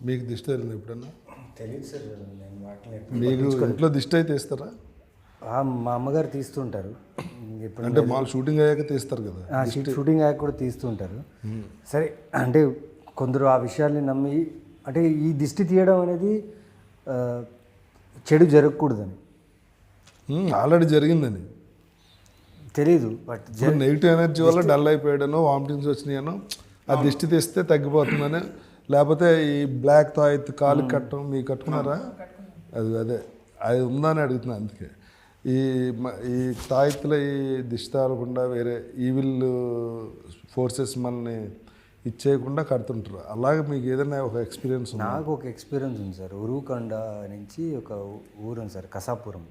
మీకు దిష్టి తగిలింది ఎప్పుడన్నా? తెలియదు సార్, నేను వాటిని మీకు ఇంట్లో దిష్టి అయితే తీస్తారా? మా అమ్మగారు తీస్తుంటారు. ఎప్పుడు అంటే మాకు షూటింగ్ అయ్యాక తీస్తారు కదా? షూటింగ్ అయ్యాక కూడా తీస్తుంటారు. సరే, అంటే కొందరు ఆ విషయాల్ని నమ్మి, అంటే ఈ దిష్టి తీయడం అనేది చెడు జరగకూడదని. ఆల్రెడీ జరిగిందని తెలీదు, బట్ నెగిటివ్ ఎనర్జీ వల్ల డల్ అయిపోయాడనో, వామిటింగ్స్ వచ్చినాయనో, ఆ దిష్టి తీస్తే తగ్గిపోతుందని. లేకపోతే ఈ బ్లాక్ తాయిత్ కాలు కట్టడం మీకు కట్టుకున్నారా? అదే అది ఉందని అడుగుతున్నాను. అందుకే ఈ తాయిత్తులో ఈ దిష్టి తాగకుండా వేరే ఈవిల్ ఫోర్సెస్ మనల్ని ఇచ్చేయకుండా కడుతుంటారు. అలాగే మీకు ఏదైనా ఒక ఎక్స్పీరియన్స్? నాకు ఒక ఎక్స్పీరియన్స్ ఉంది సార్. ఉరుకొండ నుంచి ఒక ఊరు ఉంది సార్, కసాపురం.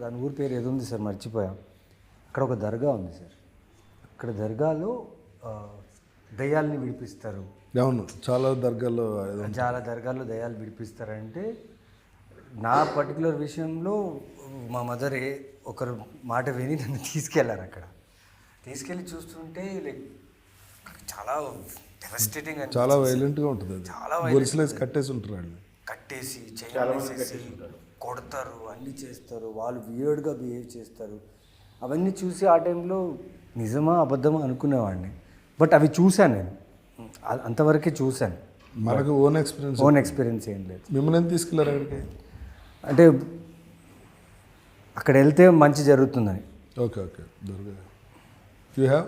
దాని ఊరి పేరు ఏదో ఉంది సార్, మర్చిపోయాం. అక్కడ ఒక దర్గా ఉంది సార్. అక్కడ దర్గాలో దయ్యాల్ని విడిపిస్తారు. అవును, చాలా దర్గాల్లో దయ్యాలు విడిపిస్తారంటే, నా పర్టికులర్ విషయంలో మా మదర్ ఒకరు మాట విని నన్ను తీసుకెళ్లారు. అక్కడ తీసుకెళ్ళి చూస్తుంటే లైక్ చాలా డెవస్టేటింగ్, చాలా వైలెంట్గా ఉంటుంది. అది చాలా గొలుసులేసి కట్టేసి ఉంటారు వాళ్ళు. కట్టేసి చేసి కొడతారు, అన్నీ చేస్తారు. వాళ్ళు వియర్డ్గా బిహేవ్ చేస్తారు. అవన్నీ చూసి ఆ టైంలో నిజమా అబద్ధమా అనుకునేవాడిని. బట్ అవి చూశాను నేను, అంతవరకే చూశాను. మనకు ఓన్ ఎక్స్పీరియన్స్ ఏం లేదు. మిమ్మల్ని ఎంత తీసుకెళ్ళారు అక్కడికి? అంటే అక్కడ వెళ్తే మంచి జరుగుతుందని. Okay. You have?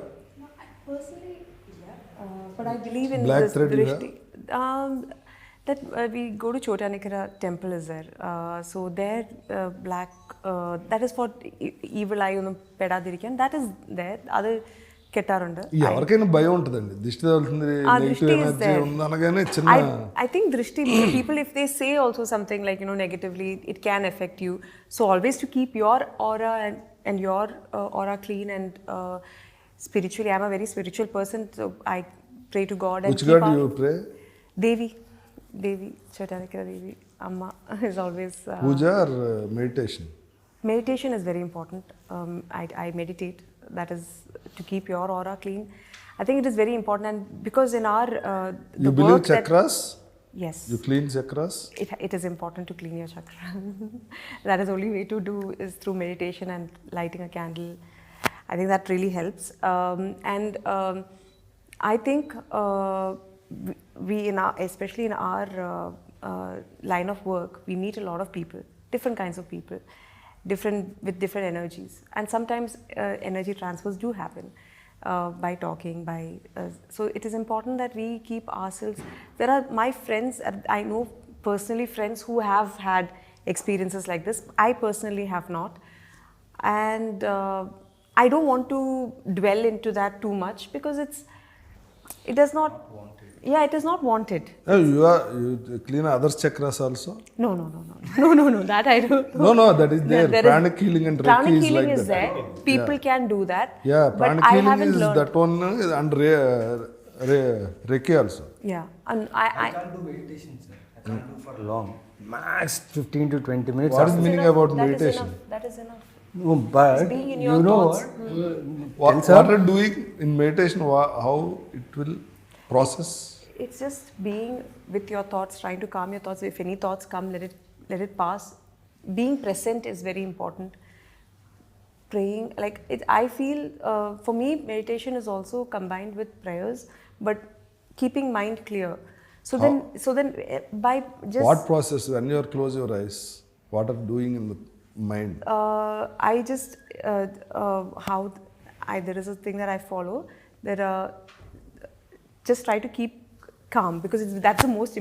But I believe in Black this thread you drishti. That we go to Chotanikara temple is there. So there black that is for evil eye on peda dirikan. That is there. Other kettarunda. ఎవరికైనా భయం ఉంటుందండి, దిష్టి తగులుతుంది, negative energy ఉంది అనగానే చిన్న. I think drishti people, if they say also something like, you know, negatively, it can affect you. So always to keep your aura and your aura clean and spiritually. I'm a very spiritual person, so I pray to God. Which God you pray? Devi, Chotanikara Devi, Amma is always. Puja or meditation? Meditation is very important. I meditate. That is to keep your aura clean. I think it is very important, and because in our you believe chakras? Yes. You clean chakras? It is important to clean your chakra. That is only way to do is through meditation and lighting a candle. I think that really helps. I think we especially in our line of work, we meet a lot of people, different kinds of people, with different energies, and sometimes energy transfers do happen by talking. So it is important that we keep ourselves. There are my friends I know personally friends who have had experiences like this. I personally have not. And I don't want to dwell into that too much because it does not, yeah, it is not wanted. You clean others chakras also? No, that I don't know. No, that is there. There Pranic healing and Reiki pranic is healing like is that. there. People can do that. Yeah, but pranic I healing haven't is learned. that one and Reiki also. Yeah, and I can't do meditation, sir. I can't do for long. Max 15 to 20 minutes. What is the meaning about that is meditation? enough. That is enough. No, but being in you your know thoughts. what? What are doing in meditation? How it will process? It's just being with your thoughts, trying to calm your thoughts. If any thoughts come, let it pass. Being present is very important. Praying, like it, I feel for me, meditation is also combined with prayers, but keeping mind clear. So then, by just What process? When you close your eyes, what are doing in the mind? I just there is a thing that I follow that just try to keep calm because that's the most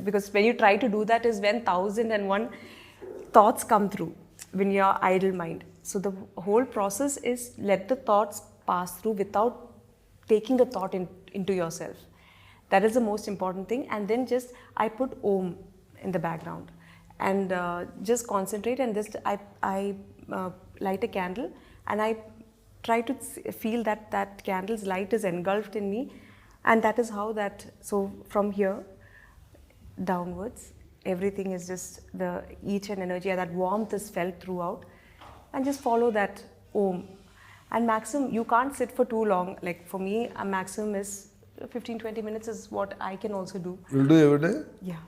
because when you try to do that is when 1001 thoughts come through when you're idle mind. So the whole process is let the thoughts pass through without taking the thought into yourself. That is the most important thing. And then just I put Om in the background and just concentrate and just I light a candle and I try to feel that candle's light is engulfed in me, and that is how so from here downwards everything is just each and energy and that warmth is felt throughout, and just follow that Om. And maximum, you can't sit for too long. Like for me, a maximum is 15-20 minutes is what I can also do. Will do every day? Yeah.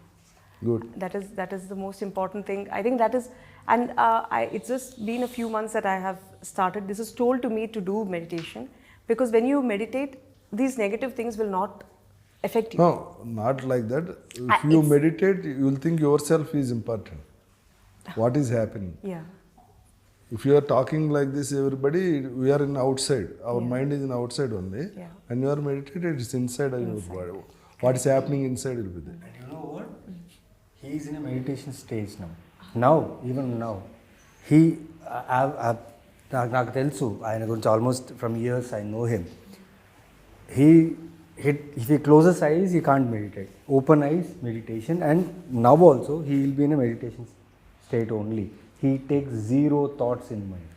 Good. That is the most important thing. I think that is, and it's just been a few months that I have started. This is told to me to do meditation because when you meditate, these negative things will not affect you. No, not like that. If you meditate, you will think yourself is important. What is happening? Yeah. If you are talking like this, everybody, we are in outside. Our mind is in outside only. Yeah. When you are meditated, it's inside of your body. What is happening inside will be there. And you know what? He is in a meditation stage now. Now, even now. నాకు తెలుసు ఆయన గురించి almost from years I know him. If he closes eyes, he can't meditate. Open eyes, meditation. And now also, he will be in a meditation state only. He takes zero thoughts in mind.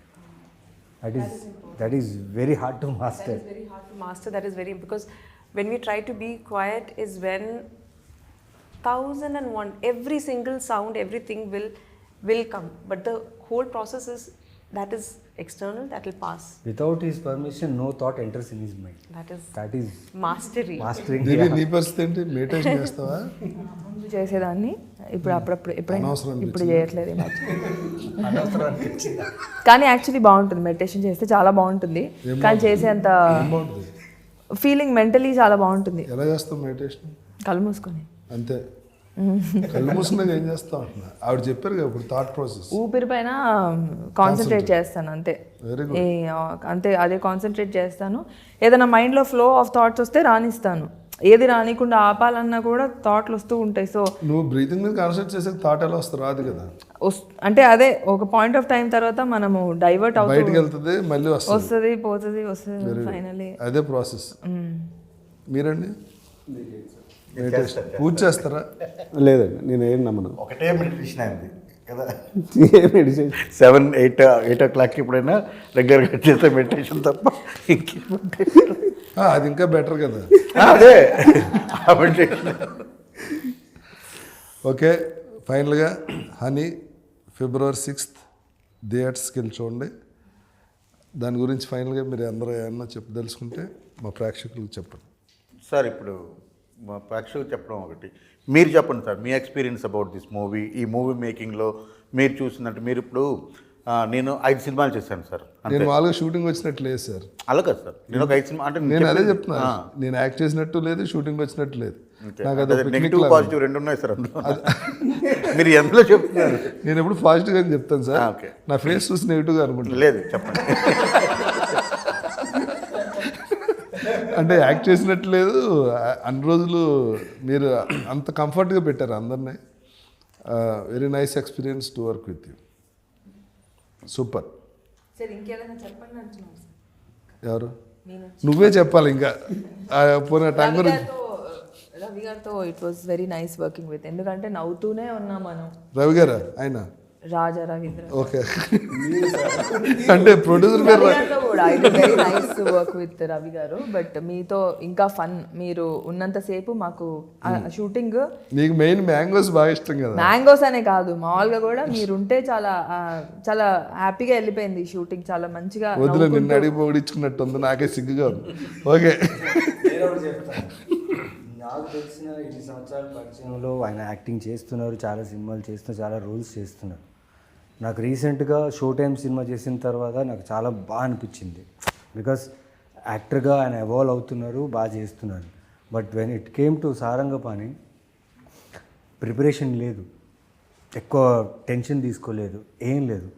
That is very hard to master. That is very hard to master. That is very, because when we try to be quiet is when 1001, every single sound, everything will come. But the whole process is, that is external, that will pass. Without his permission, no thought enters in his mind. That is Mastery. mastering. దీని నీ పరిస్థితి ఏంటి? Meditation చేస్తావా? ముందు చేసేదాన్ని ఇప్పుడు అనవసరం ఇప్పుడు చేయట్లేదు ఈ మధ్య. అనవసరం అనిపించింది. కానీ యాక్చువల్లీ బాగుంటుంది మెడిటేషన్ చేస్తే చాలా బాగుంటుంది. కానీ చేసేంత బాగుంటుంది. ఫీలింగ్ మెంటలీ చాలా బాగుంటుంది. ఎలా చేస్తావు మెడిటేషన్? కళ్ళు మూసుకొని అంతే. కళ్ళు మూసుకున్నాక ఏం చేస్తావు అంటున్నా. ఆవిడ చెప్పారు కదా ఇప్పుడు థాట్ ప్రాసెస్. ఊపిరి పైన కాన్సన్ట్రేట్ చేస్తాను అంతే. Very good. అంతే, అదే కాన్సన్ట్రేట్ చేస్తాను. ఏదైనా మైండ్లో ఫ్లో ఆఫ్ థాట్స్ వస్తే రానిస్తాను. ఏది రానికుండా ఆపాలన్నా కూడా థాట్లు వస్తూ ఉంటాయి. సో నువ్వు బ్రీతింగ్ మీద కాన్సన్ట్రేట్ చేసే థాట్ ఎలా వస్తుంది? రాదు కదా. అంటే అదే ఒక పాయింట్ ఆఫ్ టైం తర్వాత మనము డైవర్ట్ బయటికి వెళ్తుంది, మళ్ళీ వస్తుంది పోతుంది ఫైనలీ అదే ప్రాసెస్. మీరండి మెడిటేషన్ పూజ చేస్తారా? లేదండి, నేను ఏం నమ్మను. ఒకటే మెడిటేషన్ అయింది కదా. ఏ మెడిటేషన్ 7-8 o'clock ఎప్పుడైనా రెగ్యులర్గా చేసే మెడిటేషన్ తప్ప ఇంకేం అది ఇంకా బెటర్ కదా. అదే మెడిటేషన్. ఓకే, ఫైనల్గా హనీ February 6th థియేటర్స్కి వెళ్ళి చూడండి. దాని గురించి ఫైనల్గా మీరు అందరూ ఏమన్నా తెలుసుకుంటే మా ప్రేక్షకులకు చెప్పండి. సార్ ఇప్పుడు మా ప్రేక్షకులు చెప్పడం ఒకటి, మీరు చెప్పండి sir me experience about this movie. ఈ మూవీ మేకింగ్లో మీరు చూసిందంటే, మీరు ఇప్పుడు నేను 5 సినిమాలు చేశాను సార్. నేను వాళ్ళగా షూటింగ్ వచ్చినట్టు లేదు సార్. అలా కాదు సార్, నేను ఒక 5 సినిమా అంటే నేను అదే చెప్తున్నా. నేను యాక్ట్ చేసినట్టు లేదు, షూటింగ్ వచ్చినట్టు లేదు. నాకు అది నెగిటివ్ పాజిటివ్ రెండు ఉన్నాయి సార్ అందులో. మీరు ఎందులో చెప్తున్నారు? నేను ఎప్పుడు పాజిటివ్గా చెప్తాను సార్. ఓకే, నా ఫేస్ చూసి నెగిటివ్గా అనుకుంటాను. లేదు చెప్పండి. అంటే యాక్ట్ చేసినట్టు లేదు. అన్ని రోజులు మీరు అంత కంఫర్ట్గా పెట్టారు అందరినీ. Very nice experience to work with you. Super. సరే ఇంకేదైనా చెప్పండి అంటున్నాను ఎవరు? నువ్వే చెప్పాలి ఇంకా పోనీ టైం గురించి. రవి గారితో it was very nice working with, ఎందుకంటే నవ్వుతూనే ఉన్నాం మనం. రవి గారా ఆయన? రాజా రవీంద్ర. ఓకే. అంటే ప్రొడ్యూసర్ పేరు కూడా it very nice to work with Ravi గారు. బట్ మీతో ఇంకా ఫన్, మీరు ఉన్నంతసేపు మాకు షూటింగ్. నీకు మెయిన్ మ్యాంగోస్ బాగా ఇష్టం కదా? మ్యాంగోస్ అనే కాదు, మామూలుగా కూడా మీరుంటే చాలా చాలా హ్యాపీగా వెళ్ళిపోయింది షూటింగ్, చాలా మంచిగా. వదిలే, నిన్ను అడిగి పొగిడించుకున్నట్టు ఉంది, నాకే సిగ్గుగా ఉంది. ఓకే. నాకు తెలిసిన 20 సంవత్సరాల పరిచయంలో ఆయన యాక్టింగ్ చేస్తున్నారు, చాలా సినిమాలు చేస్తున్నారు, చాలా రోల్స్ చేస్తున్నారు. నాకు రీసెంట్గా షో టైం సినిమా చేసిన తర్వాత నాకు చాలా బాగా అనిపించింది. బికాస్ యాక్టర్గా ఆయన ఎవాల్వ్ అవుతున్నారు, బాగా చేస్తున్నారు. But when it came to Sarangapani, preparation లేదు, ఎక్కువ టెన్షన్ తీసుకోలేదు, ఏం లేదు.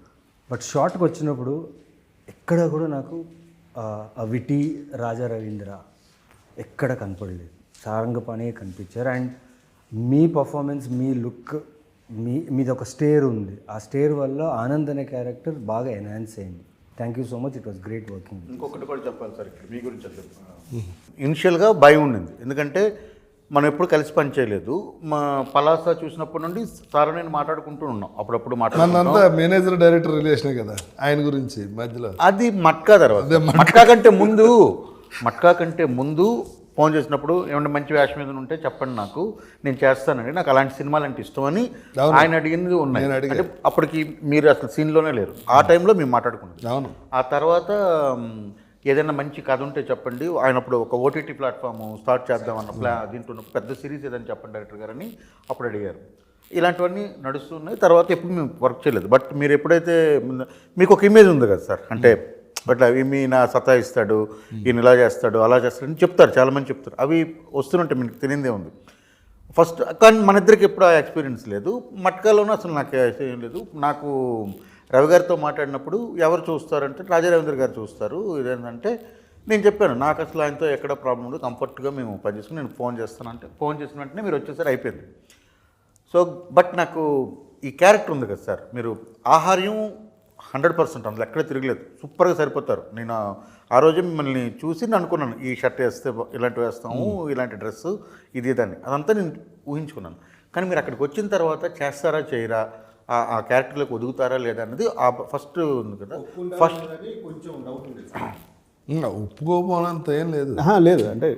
బట్ షార్ట్కి వచ్చినప్పుడు ఎక్కడ కూడా నాకు ఆ విటి రాజా రవీంద్ర ఎక్కడ కనపడలేదు, సారంగపాణి కనిపించారు. And me performance, me look, మీది ఒక స్టేర్ ఉంది, ఆ స్టేర్ వల్ల ఆనంద్ అనే క్యారెక్టర్ బాగా ఎన్హాన్స్ అయింది. Thank you so much, it was great working. ఇంకొకటి కూడా చెప్పాలి సార్ ఇక్కడ మీ గురించి. ఇనిషియల్గా భయం ఉండింది, ఎందుకంటే మనం ఎప్పుడు కలిసి పని చేయలేదు. మా పలాస చూసినప్పటి నుండి సార్ నేను మాట్లాడుకుంటూ ఉన్నాం, అప్పుడప్పుడు మనంతా మేనేజర్ డైరెక్టర్ రిలేషనే కదా ఆయన గురించి మధ్యలో. అది మట్కా తర్వాత, మట్కా కంటే ముందు ఫోన్ చేసినప్పుడు ఏమన్నా మంచి వేషం మీద ఉంటే చెప్పండి, నాకు నేను చేస్తానండి, నాకు అలాంటి సినిమాలు అంటే ఇష్టం అని ఆయన అడిగింది ఉన్నాయి. అంటే అప్పటికి మీరు అసలు సీన్లోనే లేరు, ఆ టైంలో మేము మాట్లాడుకున్నాం. అవును. ఆ తర్వాత ఏదైనా మంచి కథ ఉంటే చెప్పండి, ఆయన అప్పుడు ఒక ఓటీటీ ప్లాట్ఫామ్ స్టార్ట్ చేద్దామన్న దీంట్లో పెద్ద సిరీస్ ఏదని చెప్పండి డైరెక్టర్ గారని అప్పుడు అడిగారు. ఇలాంటివన్నీ నడుస్తున్నాయి. తర్వాత ఎప్పుడు మేము వర్క్ చేయలేదు. బట్ మీరు ఎప్పుడైతే మీకు ఒక ఇమేజ్ ఉంది కదా సార్, అంటే బట్ అవి మీ నా సతాయిస్తాడు, ఈయన ఇలా చేస్తాడు, అలా చేస్తాడు అని చెప్తారు, చాలామంది చెప్తారు. అవి వస్తుంటే మీకు తెలియదే ఉంది ఫస్ట్. కానీ మన ఇద్దరికి ఎప్పుడు ఆ ఎక్స్పీరియన్స్ లేదు. మట్కాలోనూ అసలు నాకు ఏం లేదు. నాకు రవి గారితో మాట్లాడినప్పుడు ఎవరు చూస్తారంటే రాజా రవీంద్ర గారు చూస్తారు. ఇదేంటంటే నేను చెప్పాను, నాకు అసలు ఆయనతో ఎక్కడ ప్రాబ్లం ఉండదు, కంఫర్ట్గా మేము పనిచేసుకుని నేను ఫోన్ చేస్తానంటే ఫోన్ చేసిన వెంటనే మీరు వచ్చేసరి అయిపోయింది. సో బట్ నాకు ఈ క్యారెక్టర్ ఉంది కదా సార్, మీరు ఆహార్యం 100% అందులో ఎక్కడ తిరగలేదు, సూపర్గా సరిపోతారు. నేను ఆ రోజు మిమ్మల్ని చూసి నేను అనుకున్నాను, ఈ షర్ట్ వేస్తే ఇలాంటివి వేస్తాము, ఇలాంటి డ్రెస్సు, ఇది దాన్ని అదంతా నేను ఊహించుకున్నాను. కానీ మీరు అక్కడికి వచ్చిన తర్వాత చేస్తారా చేయరా, ఆ క్యారెక్టర్లోకి ఒదుగుతారా లేదా అన్నది ఆ ఫస్ట్ ఉంది కదా. ఫస్ట్ ఒప్పుకోపోనంత ఏం లేదు. లేదు అంటే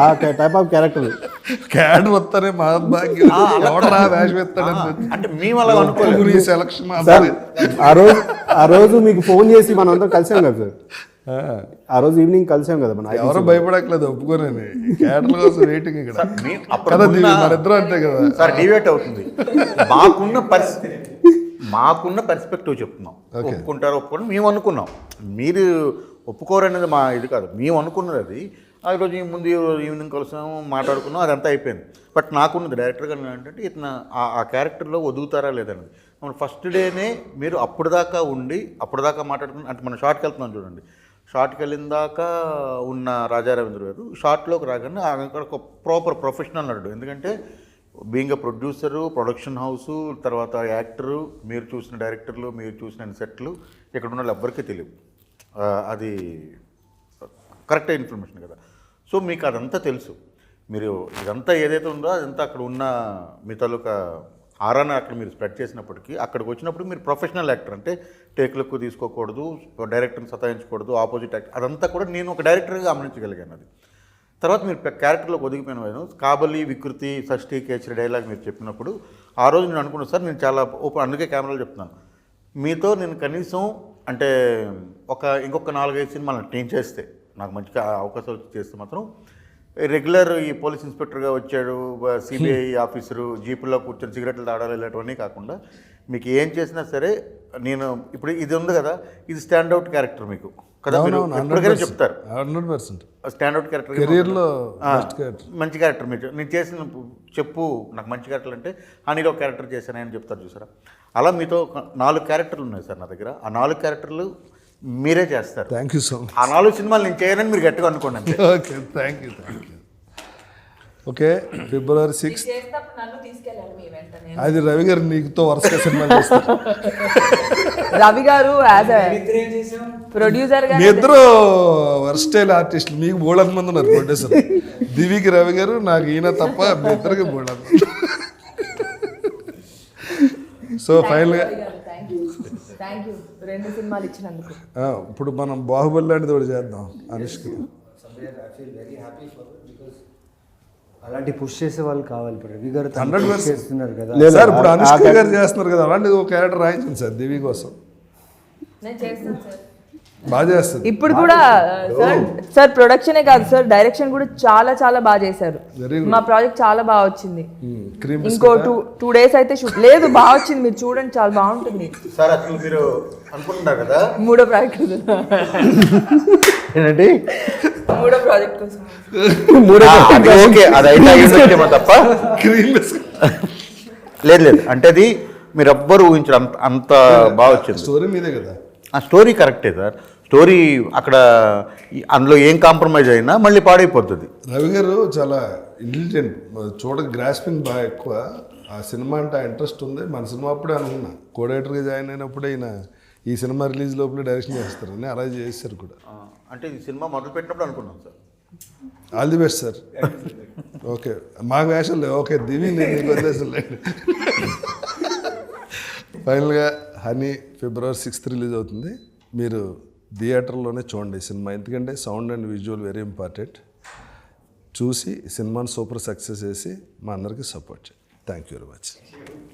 ఆ టైప్ ఆఫ్ క్యారెక్టర్ క్యాడ్ వస్తానే మహాభాగ్యం వేషం ఎత్తాడని అంటే మేము అలా అనుకోలేదు. సెలక్షన్ ఆ రోజు మీకు ఫోన్ చేసి మనం అందరం కలిసాం కదా సార్, ఆ రోజు ఈవినింగ్ కలిసాం కదా మనం. ఎవరో భయపడట్లేదు, ఒప్పుకోనని క్యాడర్ల కోసం వెయిటింగ్ ఇక్కడ కదా, మనిద్దరం అంతే కదా సార్. డివేట్ అవుతుంది. మాకున్న పర్స్పెక్టివ్ చెప్తున్నాం. ఒప్పుకుంటారు ఒప్పుకోండి మేము అనుకున్నాం, మీరు ఒప్పుకోరనేది మా ఇది కాదు, మేము అనుకున్నది అది. ఆ రోజు ముందు ఈవినింగ్ కలిసాము, మాట్లాడుకున్నాం, అదంతా అయిపోయింది. బట్ నాకున్నది డైరెక్టర్గా ఏంటంటే ఇతను ఆ క్యారెక్టర్లో ఒదుగుతారా లేదన్నది. మన ఫస్ట్ డేనే మీరు అప్పటిదాకా ఉండి అప్పటిదాకా మాట్లాడుకుని, అంటే మనం షార్ట్కి వెళ్తున్నాం చూడండి, షార్ట్కి వెళ్ళిన దాకా ఉన్న రాజా రవీంద్ర గారు షార్ట్లోకి రాగానే అక్కడ ఒక ప్రాపర్ ప్రొఫెషనల్ నటుడు. ఎందుకంటే being a producer, production house, తర్వాత యాక్టరు, మీరు చూసిన డైరెక్టర్లు, మీరు చూసిన సెట్లు ఇక్కడ ఉన్న వాళ్ళు ఎవ్వరికీ తెలియదు. అది కరెక్ట్ ఇన్ఫర్మేషన్ కదా. సో మీకు అదంతా తెలుసు. మీరు ఇదంతా ఏదైతే ఉందో అదంతా అక్కడ ఉన్న మీ తాలూకా ఆరాన్ని అక్కడ మీరు స్ప్రెడ్ చేసినప్పటికీ అక్కడికి వచ్చినప్పుడు మీరు ప్రొఫెషనల్ యాక్టర్, అంటే టేక్లకు తీసుకోకూడదు, డైరెక్టర్ని సతాయించకూడదు, ఆపోజిట్ యాక్టర్, అదంతా కూడా నేను ఒక డైరెక్టర్గా గమనించగలిగాను. అది తర్వాత మీరు క్యారెక్టర్లోకి ఒదిగిపోయిన కాబలి, వికృతి, షష్ఠి, కేచరి డైలాగ్ మీరు చెప్పినప్పుడు ఆ రోజు నేను అనుకున్నాను సార్, నేను చాలా ఓపెన్, అందుకే కెమెరాలో చెప్తున్నాను, మీతో నేను కనీసం అంటే ఇంకొక 4-5 సినిమాలు నేను చేస్తే, నాకు మంచిగా అవకాశాలు చేస్తే మాత్రం రెగ్యులర్ ఈ పోలీస్ ఇన్స్పెక్టర్గా వచ్చాడు, సిబిఐ ఆఫీసరు, జీపుల్లో కూర్చొని సిగరెట్లు తాడాలి, ఇలాంటివన్నీ కాకుండా మీకు ఏం చేసినా సరే నేను ఇప్పుడు ఇది ఉంది కదా, ఇది స్టాండ్అవుట్ క్యారెక్టర్ మీకు కదా, మీరు ఎప్పటికైనా చెప్తారు 100% స్టాండ్అవుట్ క్యారెక్టర్, కెరీర్లో మంచి క్యారెక్టర్. మీరు నేను చేసిన చెప్పు నాకు మంచి క్యారెక్టర్లు అంటే హనీలో క్యారెక్టర్ చేశానని చెప్తారు చూసారా, అలా మీతో 4 క్యారెక్టర్లు ఉన్నాయి సార్ నా దగ్గర. ఆ 4 క్యారెక్టర్లు మీరే చేస్తారు. Thank you so much. ఆ 4 సినిమాలు నేను చేయనని మీరు గట్టిగా అనుకోండి. Okay, thank you. Okay February 6th చేసినప్పుడు నన్ను తీసుకెళ్ళాలి మీ వెంటనే. అది రవి గారు నీకుతో వరుసగా సినిమా చేస్తారు. రవి గారు యాజ్ ప్రొడ్యూసర్ గా మీ ఇద్దరు వర్స్టైల్ ఆర్టిస్టులు, మీకు బోళంత మంది ఉన్నారు ప్రొడ్యూసర్. దివికి రవి గారు, నాకు ఈయన తప్ప మీ ఇద్దరికి బోళంత. సో ఫైనల్గా థ్యాంక్ యూ 2 సినిమాలు ఇచ్చినందుకు. ఇప్పుడు మనం బాహుబలి లాంటిది ఒకటి చేద్దాం అనుష్క. అలాంటి పుష్ చేసే వాళ్ళు కావాలి. ఇప్పుడు రవి గారు 100% చేస్తున్నారు కదా. సార్ ఇప్పుడు అనుష్క గారు చేస్తున్నారు కదా, అలాంటిది ఒక క్యారెక్టర్ రాయించండి సార్ దివి కోసం. నేను చేస్తాను సార్. బాగా చేస్తుంది. ఇప్పుడు కూడా సార్ ప్రొడక్షనే కాదు సార్, డైరెక్షన్ కూడా చాలా చాలా బాగా చేశారు. Very good. మా ప్రాజెక్ట్ చాలా బాగా వచ్చింది. క్రీమ్ ఇంకో 2 days అయితే షూట్ లేదు, బాగా వచ్చింది. మీరు చూడండి, చాలా బాగుంటుంది. సార్ అసలు మీరు అనుకుంటున్నారు కదా 3వ ప్రాజెక్ట్ ఏంటంటే 3వ ప్రాజెక్ట్ కోసం అది ఓకే, అది అయితే అయ్యిందేమో తప్ప క్రీమ్ లేదు లేదు అంటే అది మీరు ఎవ్వరు ఊహించరు, అంత బాగా వచ్చింది. స్టోరీ మీదే కదా. ఆ స్టోరీ కరెక్టే సార్, స్టోరీ అక్కడ అందులో ఏం కాంప్రమైజ్ అయినా మళ్ళీ పాడైపోతుంది. రవి గారు చాలా ఇంటెలిజెంట్, గ్రాస్పింగ్ బాగా ఎక్కువ. ఆ సినిమా అంటే ఆ ఇంట్రెస్ట్ ఉంది. మన సినిమా అప్పుడే అనుకున్నా, కోడైటర్గా జాయిన్ అయినప్పుడే ఈయన ఈ సినిమా రిలీజ్ లోపల డైరెక్షన్ చేస్తారని అలా చేశారు కూడా. అంటే ఈ సినిమా మొదలు పెట్టినప్పుడు అనుకున్నాం sir. All the best sir. Okay మాకు వేషం లేవు. ఓకే దివి నేను నీకు వదిలేసాను లేదు. ఫైనల్గా హనీ ఫిబ్రవరి 6th రిలీజ్ అవుతుంది. మీరు థియేటర్లోనే చూడండి సినిమా, ఎందుకంటే sound and visual very important. చూసి సినిమాని సూపర్ సక్సెస్ చేసి మా అందరికీ సపోర్ట్ చేయండి. Thank you very much.